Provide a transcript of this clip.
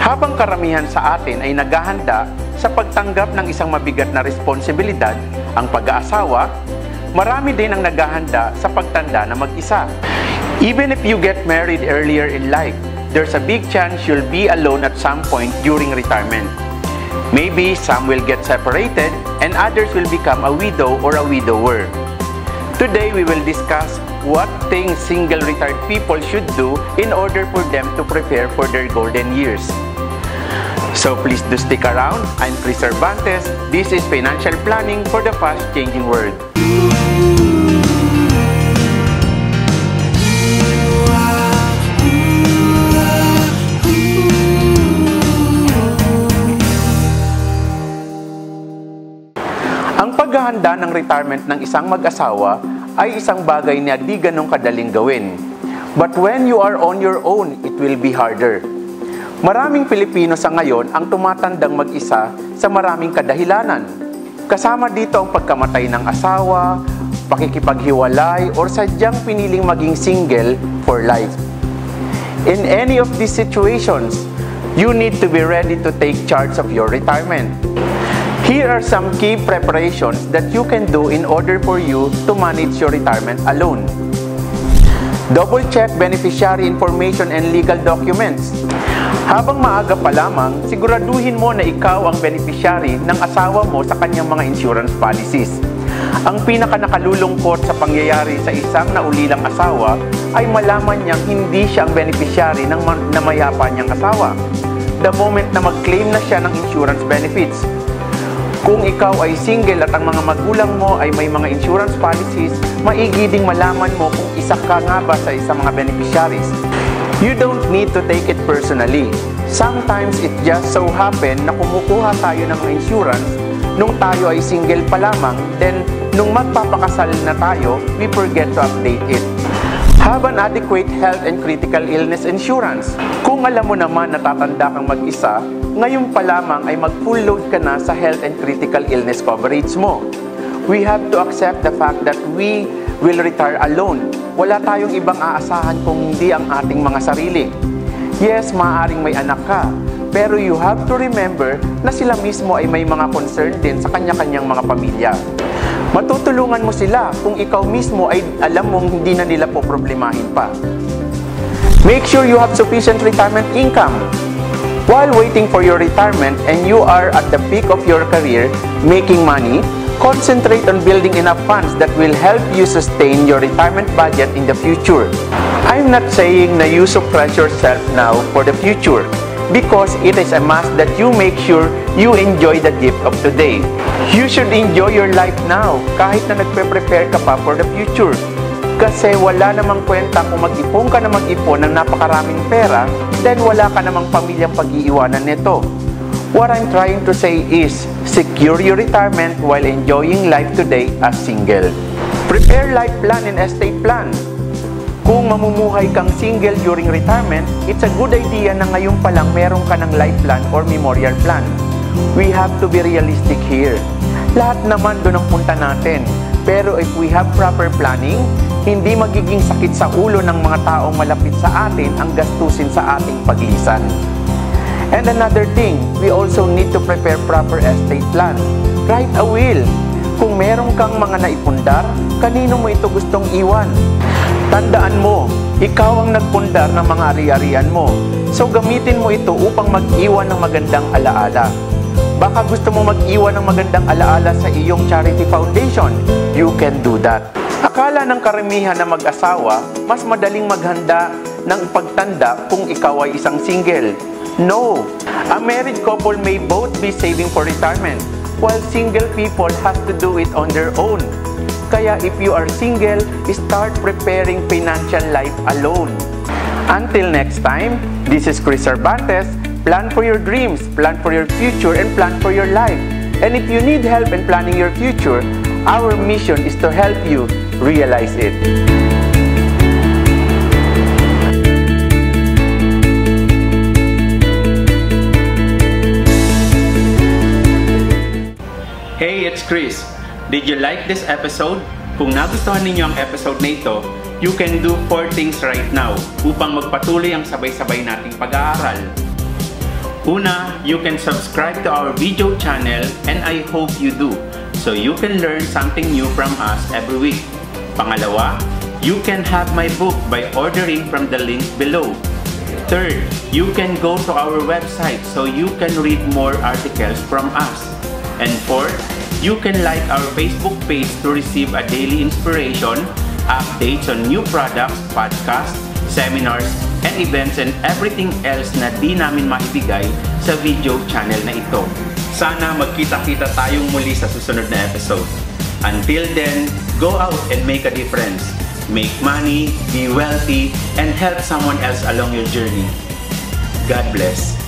Habang karamihan sa atin ay naghahanda sa pagtanggap ng isang mabigat na responsibilidad, ang pag-aasawa, marami din ang naghahanda sa pagtanda na mag-isa. Even if you get married earlier in life, there's a big chance you'll be alone at some point during retirement. Maybe some will get separated and others will become a widow or a widower. Today we will discuss what things single retired people should do in order for them to prepare for their golden years. So please do stick around. I'm Chris Cervantes. This is Financial Planning for the Fast-Changing World. Ang paghahanda ng retirement ng isang mag-asawa ay isang bagay na di ganong kadaling gawin. But when you are on your own, it will be harder. Maraming Pilipino sa ngayon ang tumatandang mag-isa sa maraming kadahilanan. Kasama dito ang pagkamatay ng asawa, pakikipaghiwalay, or sadyang piniling maging single for life. In any of these situations, you need to be ready to take charge of your retirement. Here are some key preparations that you can do in order for you to manage your retirement alone. Double-check beneficiary information and legal documents. Habang maaga pa lamang, siguraduhin mo na ikaw ang beneficiary ng asawa mo sa kanyang mga insurance policies. Ang pinaka-nakalulungkot sa pangyayari sa isang naulilang asawa ay malaman niyang hindi siya ang beneficiary ng namayapa niyang asawa the moment na mag-claim na siya ng insurance benefits. Kung ikaw ay single at ang mga magulang mo ay may mga insurance policies, maigi ding malaman mo kung isa ka nga ba sa isang mga beneficiaries. You don't need to take it personally. Sometimes it just so happen na kumukuha tayo ng mga insurance nung tayo ay single pa lamang, then nung magpapakasal na tayo, we forget to update it. Have an adequate health and critical illness insurance. Kung alam mo naman na tatanda kang mag-isa, ngayon pa lamang ay mag-full load ka na sa health and critical illness coverage mo. We have to accept the fact that we will retire alone. Wala tayong ibang aasahan kung hindi ang ating mga sarili. Yes, maaaring may anak ka, pero you have to remember na sila mismo ay may mga concern din sa kanya-kanyang mga pamilya. Matutulungan mo sila kung ikaw mismo ay alam mong hindi na nila po problemahin pa. Make sure you have sufficient retirement income. While waiting for your retirement and you are at the peak of your career making money, concentrate on building enough funds that will help you sustain your retirement budget in the future. I'm not saying na you suppress yourself now for the future, because it is a must that you make sure you enjoy the gift of today. You should enjoy your life now kahit na nagpe-prepare ka pa for the future. Kasi wala namang kwenta kung mag-ipon ka na mag-ipon ng napakaraming pera, then wala ka namang pamilyang pag-iiwanan nito. What I'm trying to say is, secure your retirement while enjoying life today as single. Prepare life plan and estate plan. Kung mamumuhay kang single during retirement, it's a good idea na ngayon pa lang meron ka ng life plan or memorial plan. We have to be realistic here. Lahat naman doon ang punta natin. Pero if we have proper planning, hindi magiging sakit sa ulo ng mga taong malapit sa atin ang gastusin sa ating paglisan. And another thing, we also need to prepare proper estate plan. Write a will. Kung meron kang mga naipundar, kanino mo ito gustong iwan? Tandaan mo, ikaw ang nagpundar ng mga ari-arian mo. So gamitin mo ito upang mag-iwan ng magandang alaala. Baka gusto mo mag-iwan ng magandang alaala sa iyong charity foundation. You can do that. Akala ng karamihan na mag-asawa, mas madaling maghanda ng pagtanda kung ikaw ay isang single. No! A married couple may both be saving for retirement, while single people have to do it on their own. Kaya if you are single, start preparing financial life alone. Until next time, this is Chris Cervantes. Plan for your dreams, plan for your future, and plan for your life. And if you need help in planning your future, our mission is to help you realize it. Hey, it's Chris. Did you like this episode? Kung nagustuhan ninyo ang episode na ito, you can do 4 things right now upang magpatuloy ang sabay-sabay nating pag-aaral. Una, you can subscribe to our video channel and I hope you do, so you can learn something new from us every week. Pangalawa, you can have my book by ordering from the link below. Third, you can go to our website so you can read more articles from us. And fourth, you can like our Facebook page to receive a daily inspiration, updates on new products, podcasts, seminars, and events, and everything else na di namin maibigay sa video channel na ito. Sana magkita-kita tayong muli sa susunod na episode. Until then, go out and make a difference. Make money, be wealthy, and help someone else along your journey. God bless.